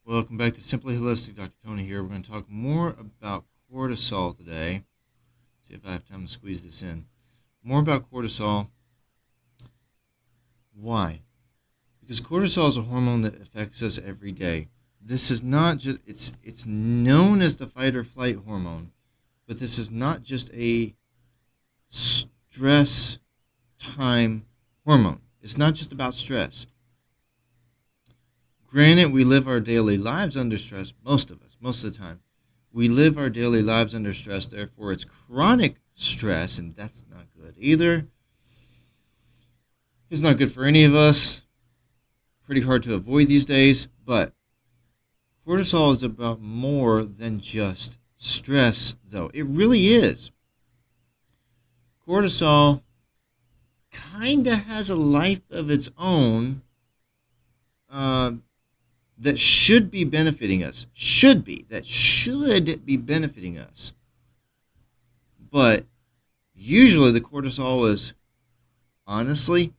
Welcome back to Simply Holistic. Dr. Tony here. We're going to talk more about cortisol today. See if I have time to squeeze this in. More about cortisol. Why? Because cortisol is a hormone that affects us every day. This is not just, it's known as the fight or flight hormone, but this is not just a stress time hormone. It's not just about stress. Granted, we live our daily lives under stress, most of us, most of the time. We live our daily lives under stress, therefore it's chronic stress, and that's not good either. It's not good for any of us. Pretty hard to avoid these days, but cortisol is about more than just stress, though. It really is. Cortisol kind of has a life of its own that should be benefiting us. That should be benefiting us. But usually the cortisol is honestly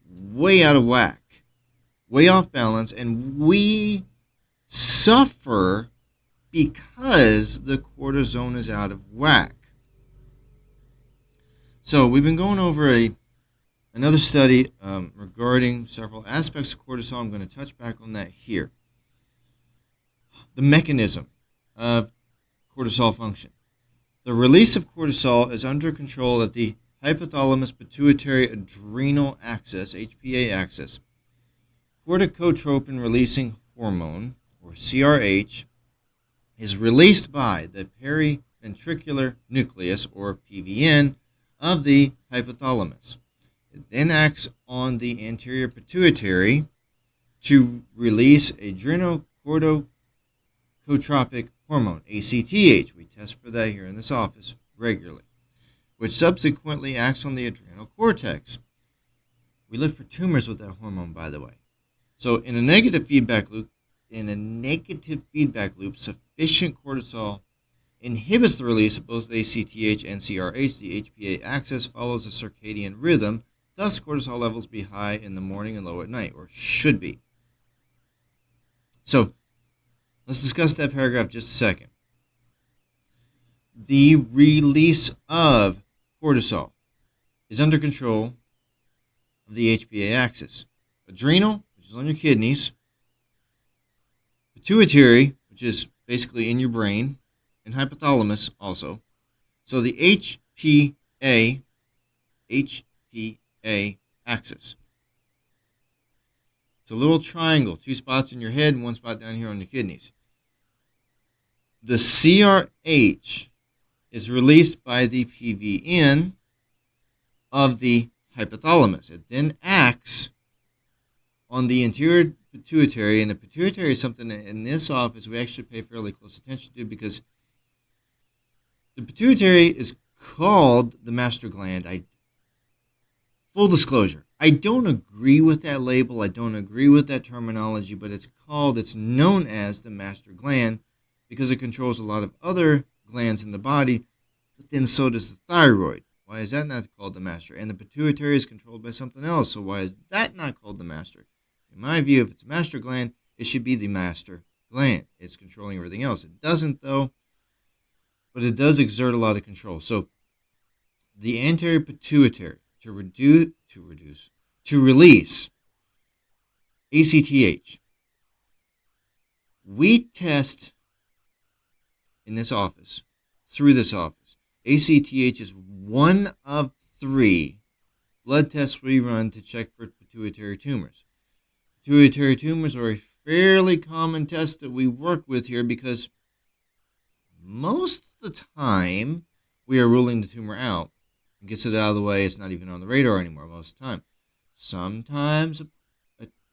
way out of whack, way off balance, and we suffer because the cortisone is out of whack. So we've been going over another study regarding several aspects of cortisol. I'm going to touch back on that here. The mechanism of cortisol function. The release of cortisol is under control of the hypothalamus pituitary adrenal axis, HPA axis. Corticotropin releasing hormone, or CRH, is released by the periventricular nucleus, or PVN, of the hypothalamus. It then acts on the anterior pituitary to release adrenocorticotropic hormone, ACTH. We test for that here in this office regularly, which subsequently acts on the adrenal cortex. We look for tumors with that hormone, by the way. So in a negative feedback loop, sufficient cortisol inhibits the release of both ACTH and CRH. The HPA axis follows a circadian rhythm. Thus, cortisol levels be high in the morning and low at night, or should be. So, let's discuss that paragraph just a second. The release of cortisol is under control of the HPA axis. Adrenal, which is on your kidneys. Pituitary, which is basically in your brain. And hypothalamus also. So the HPA axis. It's a little triangle, 2 spots in your head and 1 spot down here on your kidneys. The CRH is released by the PVN of the hypothalamus. It then acts on the anterior pituitary, and the pituitary is something that in this office we actually pay fairly close attention to, because the pituitary is called the master gland. Full disclosure, I don't agree with that label. I don't agree with that terminology, but it's known as the master gland because it controls a lot of other glands in the body, but then so does the thyroid. Why is that not called the master? And the pituitary is controlled by something else, so why is that not called the master? In my view, if it's a master gland, it should be the master gland. It's controlling everything else. It doesn't, though, but it does exert a lot of control. So the anterior pituitary to release ACTH. We test in this office, through this office. ACTH is one of 3 blood tests we run to check for pituitary tumors. Pituitary tumors are a fairly common test that we work with here because most of the time we are ruling the tumor out and gets it out of the way. It's not even on the radar anymore most of the time. Sometimes a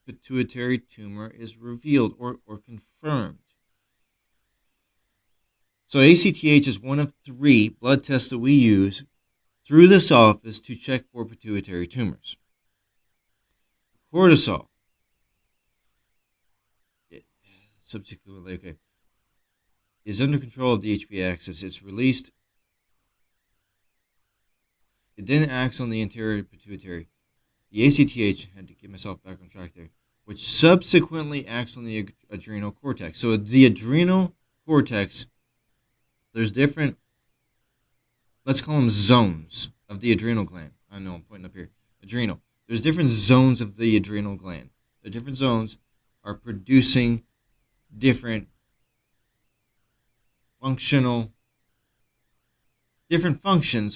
pituitary tumor is revealed or confirmed. So ACTH is one of 3 blood tests that we use through this office to check for pituitary tumors. Cortisol. Subsequently, is under control of the HPA axis. It's released. It then acts on the anterior pituitary. The ACTH, had to get myself back on track there, which subsequently acts on the adrenal cortex. So the adrenal cortex, there's different, let's call them zones of the adrenal gland. I know I'm pointing up here. Adrenal. There's different zones of the adrenal gland. The different zones are producing different functions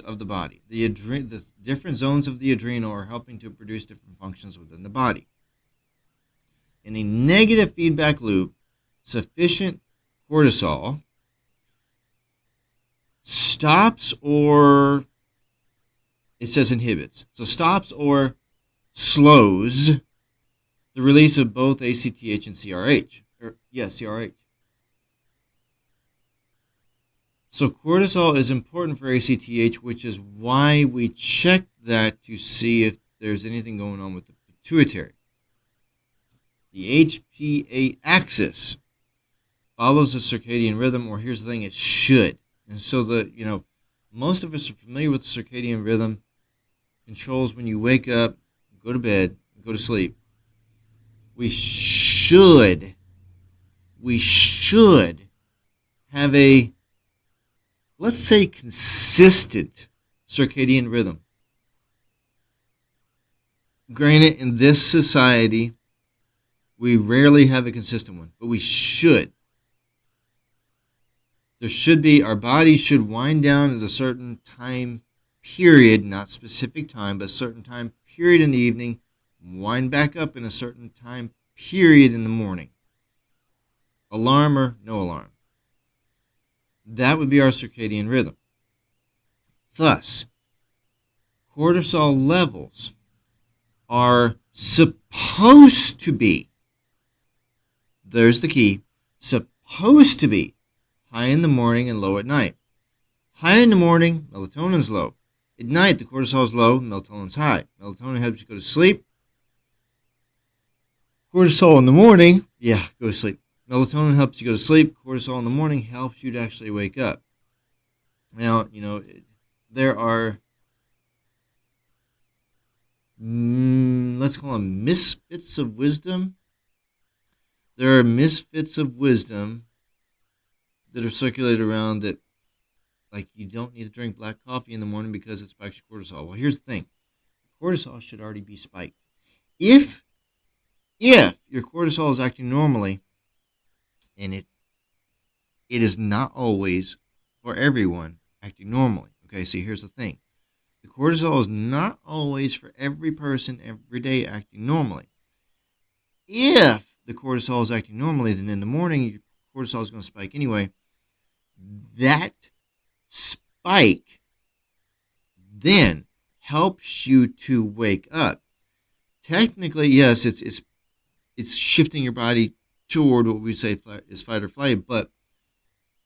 of the body. The different zones of the adrenal are helping to produce different functions within the body. In a negative feedback loop, sufficient cortisol stops, or it says inhibits, so stops or slows the release of both ACTH and CRH. CRH. So cortisol is important for ACTH, which is why we check that to see if there's anything going on with the pituitary. The HPA axis follows the circadian rhythm, or here's the thing, it should. And so most of us are familiar with the circadian rhythm. Controls when you wake up, go to bed, go to sleep. We should have a, let's say, consistent circadian rhythm. Granted, in this society, we rarely have a consistent one, but we should. There should be, our body should wind down at a certain time period, not specific time, but a certain time period in the evening, wind back up in a certain time period in the morning. Alarm or no alarm. That would be our circadian rhythm. Thus, cortisol levels are supposed to be, there's the key, supposed to be high in the morning and low at night. High in the morning, melatonin's low. At night, the cortisol is low, melatonin's high. Melatonin helps you go to sleep. Cortisol in the morning, go to sleep. Melatonin helps you go to sleep. Cortisol in the morning helps you to actually wake up. Now, there are, let's call them misfits of wisdom. There are misfits of wisdom that are circulated around that, like, you don't need to drink black coffee in the morning because it spikes your cortisol. Well, here's the thing. Cortisol should already be spiked. If your cortisol is acting normally, and it is not always for everyone acting normally. Okay, so here's the thing. The cortisol is not always for every person every day acting normally. If the cortisol is acting normally, then in the morning your cortisol is going to spike anyway. That spike then helps you to wake up. Technically, yes, it's shifting your body toward what we say is fight or flight, but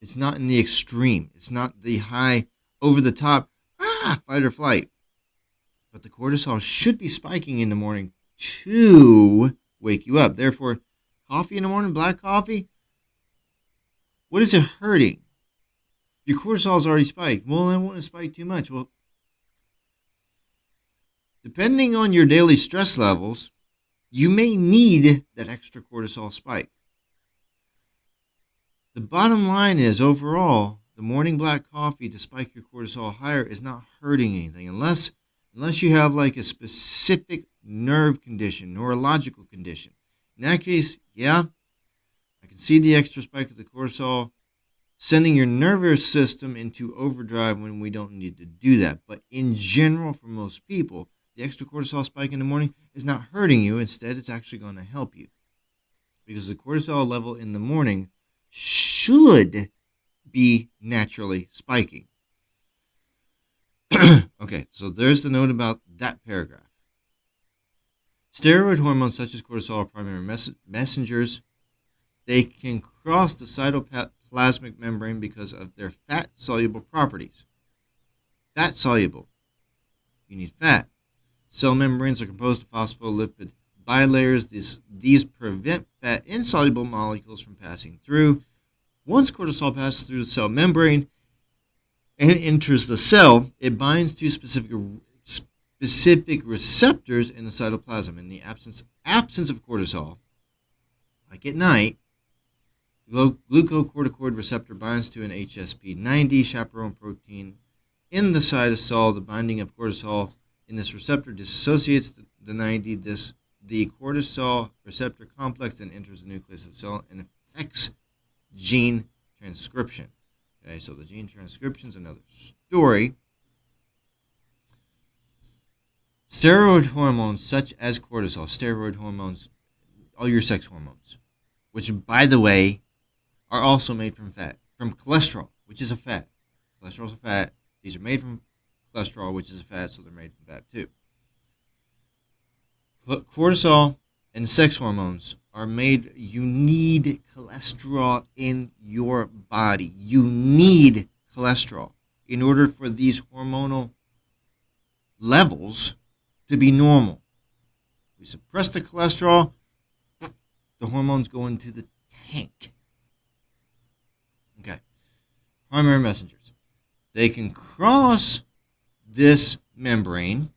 it's not in the extreme. It's not the high, over the top, fight or flight. But the cortisol should be spiking in the morning to wake you up. Therefore, coffee in the morning, black coffee, what is it hurting? Your cortisol is already spiked. Well, I want to spike too much. Well, depending on your daily stress levels, you may need that extra cortisol spike. The bottom line is, overall, the morning black coffee to spike your cortisol higher is not hurting anything, unless you have like a specific nerve condition, neurological condition. In that case, I can see the extra spike of the cortisol sending your nervous system into overdrive when we don't need to do that. But in general, for most people, the extra cortisol spike in the morning is not hurting you. Instead, it's actually going to help you. Because the cortisol level in the morning should be naturally spiking. Okay, so there's the note about that paragraph. Steroid hormones such as cortisol are primary messengers. They can cross the cytoplasmic membrane because of their fat-soluble properties. Fat-soluble. You need fat. Cell membranes are composed of phospholipid bilayers. These prevent fat-insoluble molecules from passing through. Once cortisol passes through the cell membrane and enters the cell, it binds to specific specific receptors in the cytoplasm. In the absence of cortisol, like at night, the glucocorticoid receptor binds to an HSP90 chaperone protein in the cytosol. The binding of cortisol in this receptor dissociates the 90. The cortisol receptor complex then enters the nucleus of the cell and affects gene transcription. Okay, so the gene transcription is another story. Steroid hormones such as cortisol, steroid hormones, all your sex hormones, which, by the way, are also made from fat, from cholesterol, which is a fat. Cholesterol is a fat. These are made from cholesterol, which is a fat, so they're made from fat too. Cortisol and sex hormones are made. You need cholesterol in your body. You need cholesterol in order for these hormonal levels to be normal. We suppress the cholesterol, the hormones go into the tank. Okay. Primary messengers. They can cross this membrane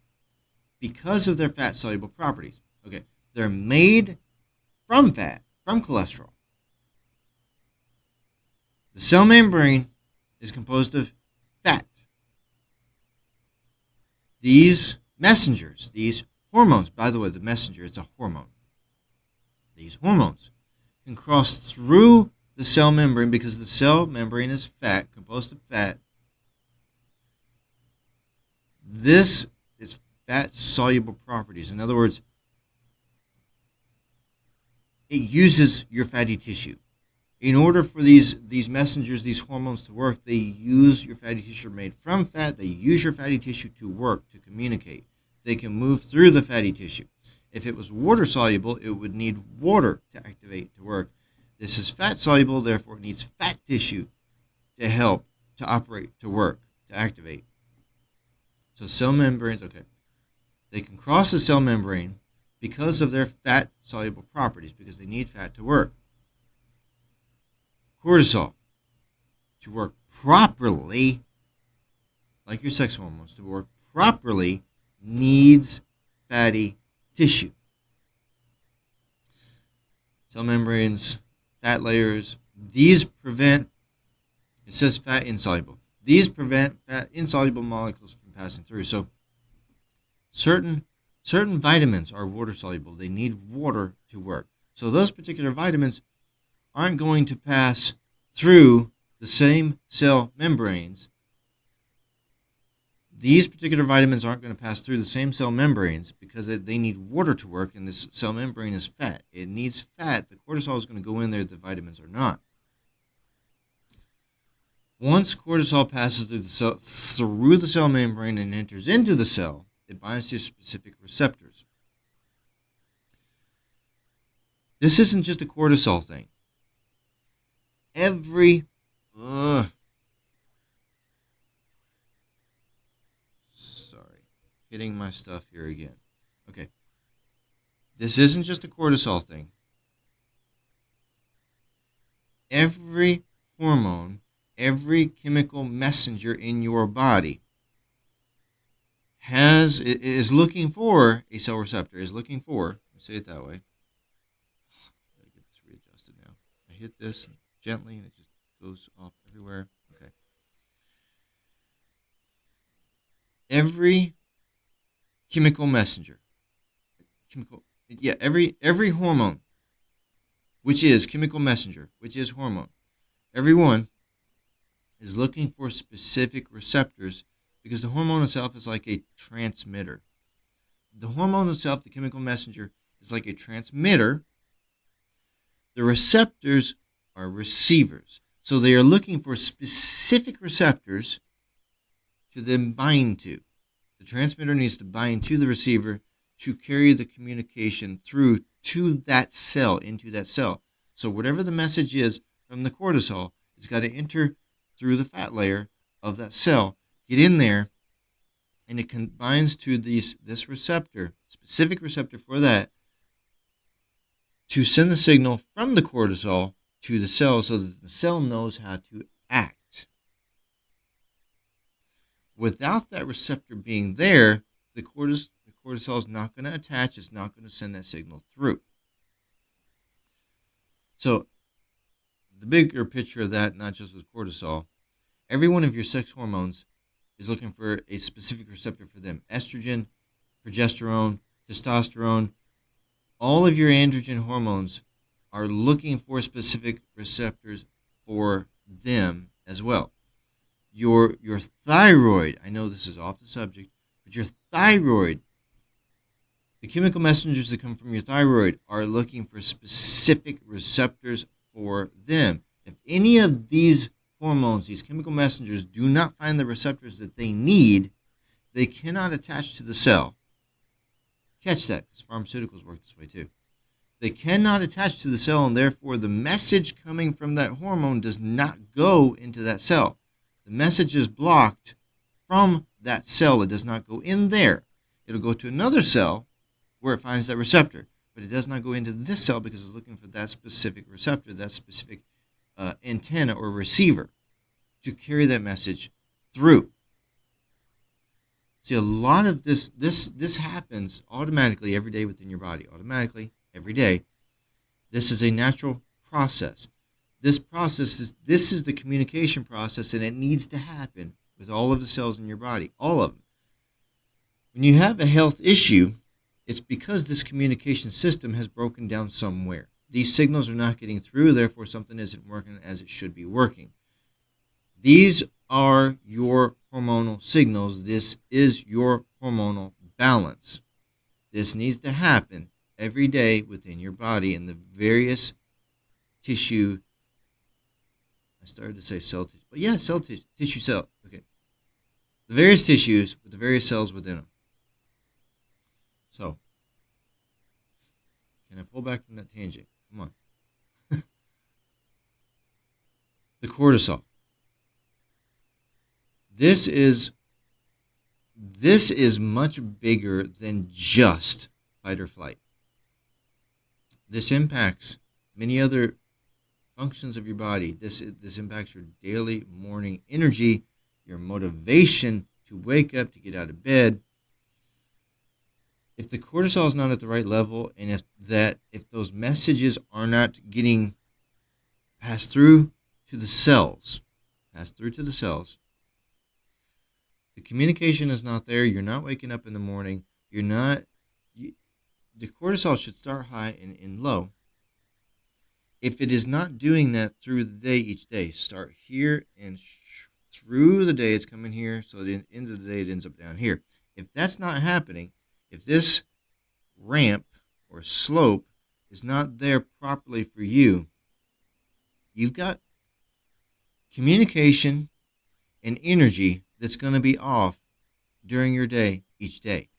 because of their fat-soluble properties. Okay. They're made from fat, from cholesterol. The cell membrane is composed of fat. These messengers, these hormones, by the way, the messenger is a hormone. These hormones can cross through the cell membrane because the cell membrane is fat, composed of fat. This is fat-soluble properties. In other words, it uses your fatty tissue. In order for these messengers, these hormones to work, they use your fatty tissue made from fat. They use your fatty tissue to work, to communicate. They can move through the fatty tissue. If it was water-soluble, it would need water to activate, to work. This is fat-soluble, therefore it needs fat tissue to help, to operate, to work, to activate. So cell membranes, okay, they can cross the cell membrane because of their fat-soluble properties, because they need fat to work. Cortisol, to work properly, like your sex hormones, to work properly, needs fatty tissue. Cell membranes, fat layers, these prevent, it says fat insoluble. These prevent fat insoluble molecules from passing through. So certain vitamins are water soluble. They need water to work. So those particular vitamins aren't going to pass through the same cell membranes. These particular vitamins aren't going to pass through the same cell membranes because they need water to work, and this cell membrane is fat. It needs fat. The cortisol is going to go in there. The vitamins are not. Once cortisol passes through the cell membrane and enters into the cell, it binds to specific receptors. This isn't just a cortisol thing. Hitting my stuff here again. Okay. This isn't just a cortisol thing. Every hormone, every chemical messenger in your body is looking for a cell receptor, is looking for, let me say it that way. I gotta get this readjusted now. I hit this gently and it just goes off everywhere. Okay. Every chemical messenger, every hormone, which is chemical messenger, which is hormone, everyone is looking for specific receptors because the hormone itself is like a transmitter. The hormone itself, the chemical messenger, is like a transmitter. The receptors are receivers. So they are looking for specific receptors to then bind to. The transmitter needs to bind to the receiver to carry the communication through to that cell, into that cell. So whatever the message is from the cortisol, it's got to enter through the fat layer of that cell, get in there, and it binds to this receptor, specific receptor for that, to send the signal from the cortisol to the cell so that the cell knows how to act. Without that receptor being there, the cortisol is not going to attach. It's not going to send that signal through. So the bigger picture of that, not just with cortisol, every one of your sex hormones is looking for a specific receptor for them. Estrogen, progesterone, testosterone, all of your androgen hormones are looking for specific receptors for them as well. Your thyroid, I know this is off the subject, but your thyroid, the chemical messengers that come from your thyroid are looking for specific receptors for them. If any of these hormones, these chemical messengers, do not find the receptors that they need, they cannot attach to the cell. Catch that, because pharmaceuticals work this way too. They cannot attach to the cell, and therefore the message coming from that hormone does not go into that cell. The message is blocked from that cell. It does not go in there. It'll go to another cell where it finds that receptor, but it does not go into this cell because it's looking for that specific receptor, that specific antenna or receiver to carry that message through. See, a lot of this happens automatically every day within your body, automatically every day. This is a natural process. This is the communication process, and it needs to happen with all of the cells in your body, all of them. When you have a health issue, it's because this communication system has broken down somewhere. These signals are not getting through, therefore something isn't working as it should be working. These are your hormonal signals. This is your hormonal balance. This needs to happen every day within your body in the various tissue. I started to say cell tissue, but yeah, cell tissue cell. Okay. The various tissues with the various cells within them. So, can I pull back from that tangent? Come on. The cortisol. This is much bigger than just fight or flight. This impacts many other functions of your body. This impacts your daily morning energy, your motivation to wake up, to get out of bed. If the cortisol is not at the right level, and if those messages are not getting passed through to the cells, the communication is not there. You're not waking up in the morning. The cortisol should start high and end low. If it is not doing that through the day, each day, start here and through the day, it's coming here. So at the end of the day, it ends up down here. If that's not happening, if this ramp or slope is not there properly for you, you've got communication and energy that's going to be off during your day, each day.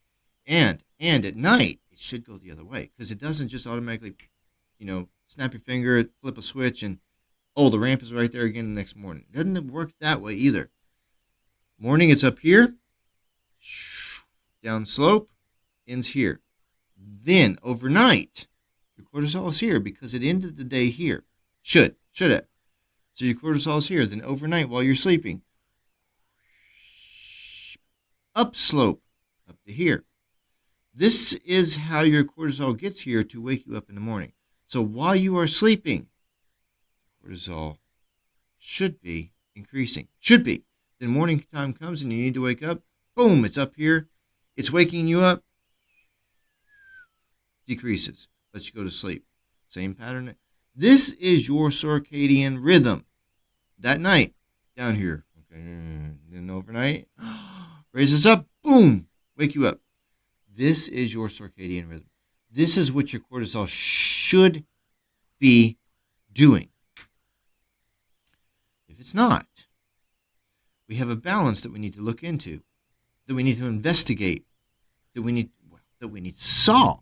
And at night, it should go the other way, because it doesn't just automatically, snap your finger, flip a switch, and, the ramp is right there again the next morning. It doesn't work that way either. Morning, it's up here, down slope, ends here. Then, overnight, your cortisol is here because it ended the day here. Should it? So your cortisol is here. Then overnight, while you're sleeping, upslope, up to here. This is how your cortisol gets here to wake you up in the morning. So while you are sleeping, cortisol should be increasing. Should be. Then morning time comes and you need to wake up. Boom, it's up here. It's waking you up. Decreases. Lets you go to sleep. Same pattern. This is your circadian rhythm. That night, down here. Okay. Then overnight, raises up. Boom, wake you up. This is your circadian rhythm. This is what your cortisol should be doing. If it's not, we have a balance that we need to look into, that we need to investigate, that we need to solve.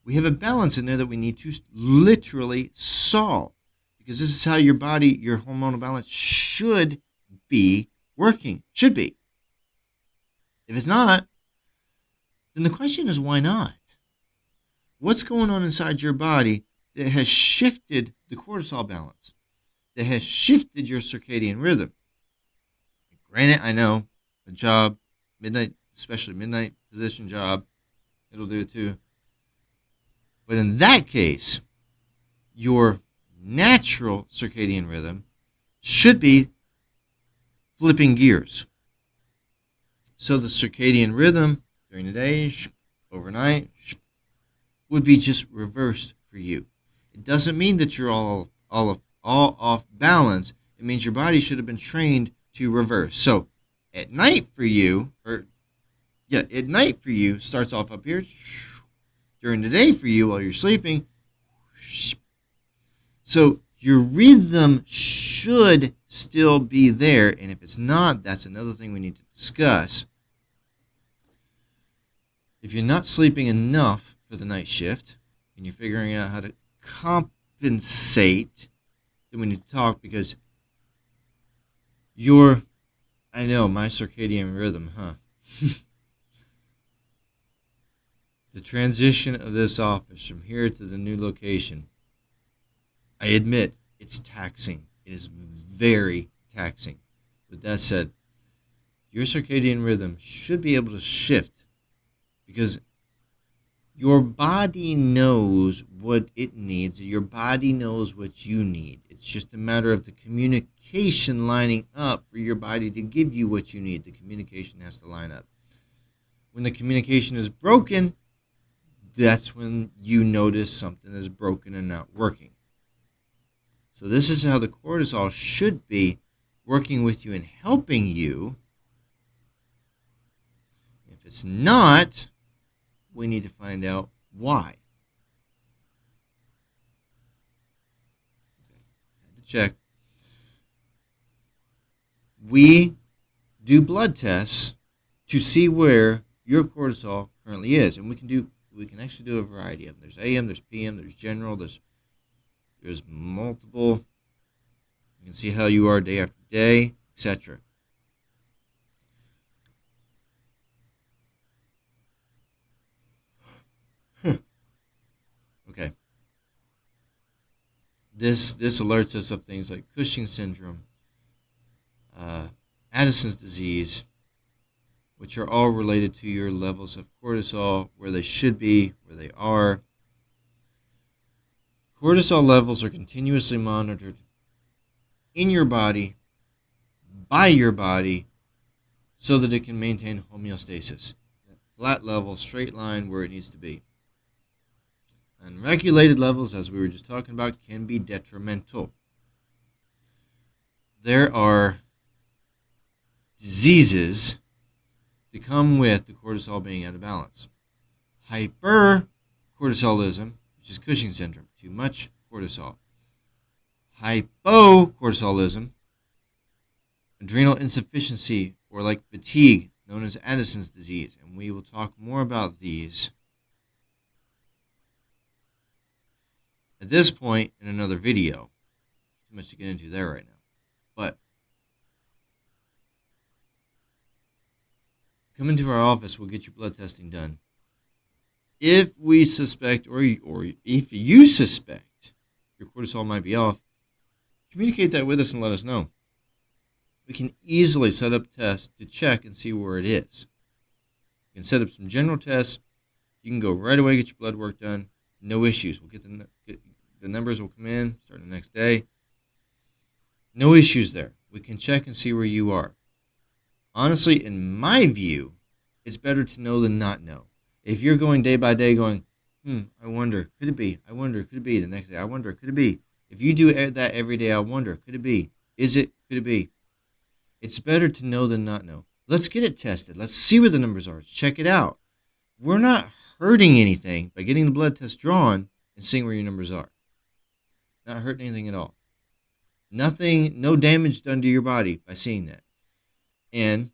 We have a balance in there that we need to literally solve, because this is how your body, your hormonal balance should be working. Should be. If it's not, then the question is, why not? What's going on inside your body that has shifted the cortisol balance, that has shifted your circadian rhythm? Granted, I know, a job, midnight, especially midnight, position job, it'll do it too. But in that case, your natural circadian rhythm should be flipping gears. So the circadian rhythm during the day, overnight, would be just reversed for you. It doesn't mean that you're all off balance. It means your body should have been trained to reverse. So at night for you, at night for you starts off up here. During the day for you while you're sleeping. So your rhythm should still be there, and if it's not, that's another thing we need to discuss. If you're not sleeping enough for the night shift, and you're figuring out how to compensate, then we need to talk, because I know, my circadian rhythm, huh? The transition of this office from here to the new location, I admit, it's taxing. It is very taxing. With that said, your circadian rhythm should be able to shift, because your body knows what it needs. Your body knows what you need. It's just a matter of the communication lining up for your body to give you what you need. The communication has to line up. When the communication is broken, that's when you notice something is broken and not working. So this is how the cortisol should be working with you and helping you. If it's not, we need to find out why. Had to check. We do blood tests to see where your cortisol currently is, and we can actually do a variety of them. There's AM, there's PM, there's general, there's multiple. You can see how you are day after day, etc. Okay. This alerts us of things like Cushing's syndrome, Addison's disease, which are all related to your levels of cortisol, where they should be, where they are. Cortisol levels are continuously monitored in your body, by your body, so that it can maintain homeostasis. That flat level, straight line where it needs to be. Unregulated levels, as we were just talking about, can be detrimental. There are diseases that come with the cortisol being out of balance. Hypercortisolism, which is Cushing's syndrome, too much cortisol. Hypocortisolism, adrenal insufficiency, or like fatigue, known as Addison's disease. And we will talk more about these at this point in another video. Too much to get into there right now. But come into our office, we'll get your blood testing done. If we suspect, or if you suspect your cortisol might be off, communicate that with us and let us know. We can easily set up tests to check and see where it is. You can set up some general tests. You can go right away, get your blood work done. No issues. We'll get the numbers will come in, start the next day. No issues there. We can check and see where you are. Honestly, in my view, it's better to know than not know. If you're going day by day going, I wonder, could it be? I wonder, could it be? The next day, I wonder, could it be? If you do that every day, I wonder, could it be? Is it? Could it be? It's better to know than not know. Let's get it tested. Let's see where the numbers are. Let's check it out. We're not hurting anything by getting the blood test drawn and seeing where your numbers are. Not hurting anything at all. Nothing, no damage done to your body by seeing that. And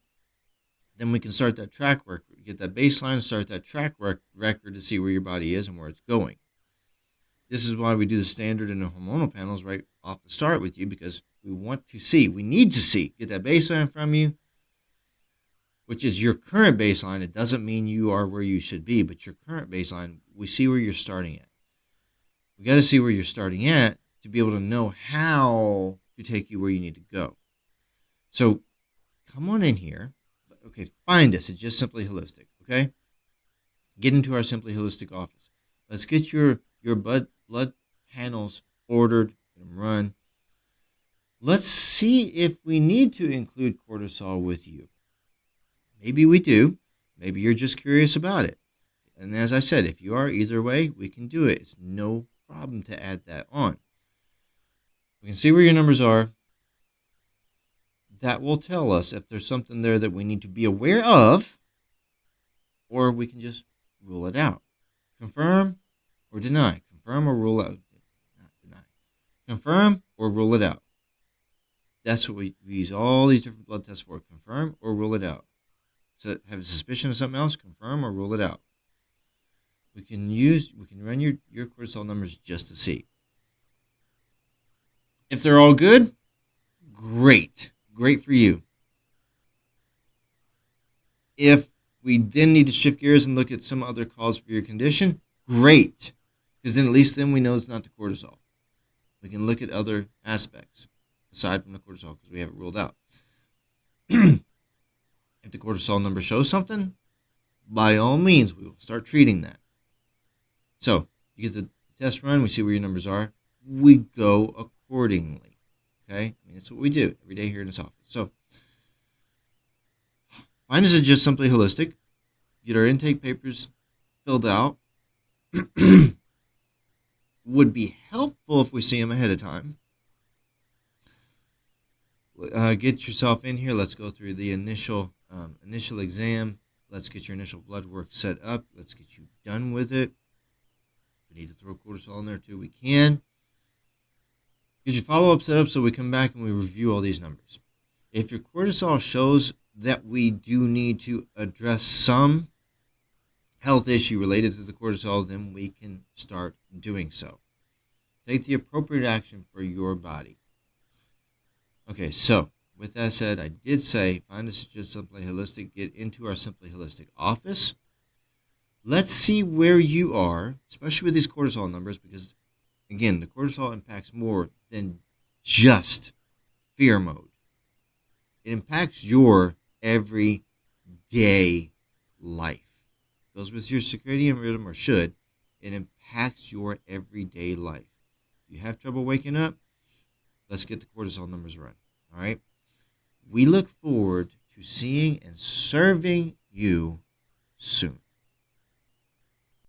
then we can start that track record, get that baseline, and start that track record to see where your body is and where it's going. This is why we do the standard and the hormonal panels right off the start with you, because we need to see, get that baseline from you, which is your current baseline. It doesn't mean you are where you should be, but your current baseline, we see where you're starting at. We got to see where you're starting at to be able to know how to take you where you need to go. So come on in here. Okay, find us. It's just simply holistic, okay? Get into our Simply Holistic office. Let's get your blood panels ordered, get them run. Let's see if we need to include cortisol with you. Maybe we do. Maybe you're just curious about it. And as I said, if you are, either way, we can do it. It's no problem to add that on. We can see where your numbers are. That will tell us if there's something there that we need to be aware of, or we can just rule it out. Confirm or deny. Confirm or rule out. Not deny. Confirm or rule it out. That's what we use all these different blood tests for. Confirm or rule it out. So have a suspicion of something else, confirm or rule it out. We can run your cortisol numbers just to see. If they're all good, great. Great for you. If we then need to shift gears and look at some other cause for your condition, great. Because then at least then we know it's not the cortisol. We can look at other aspects aside from the cortisol because we have it ruled out. If the cortisol number shows something, by all means, we will start treating that. So you get the test run, we see where your numbers are, we go accordingly. Okay? I mean, that's what we do every day here in this office. So find us at Just Simply Holistic. Get our intake papers filled out. Would be helpful if we see them ahead of time. Get yourself in here. Let's go through the initial exam. Let's get your initial blood work set up. Let's get you done with it. If we need to throw cortisol in there too, we can. Get your follow-up set up so we come back and we review all these numbers. If your cortisol shows that we do need to address some health issue related to the cortisol, then we can start doing so. Take the appropriate action for your body. Okay, so with that said, I did say find us at Just Simply Holistic. Get into our Simply Holistic office. Let's see where you are, especially with these cortisol numbers, because, again, the cortisol impacts more than just fear mode. It impacts your everyday life. It goes with your circadian rhythm, or should. It impacts your everyday life. If you have trouble waking up, let's get the cortisol numbers run. All right? We look forward to seeing and serving you soon.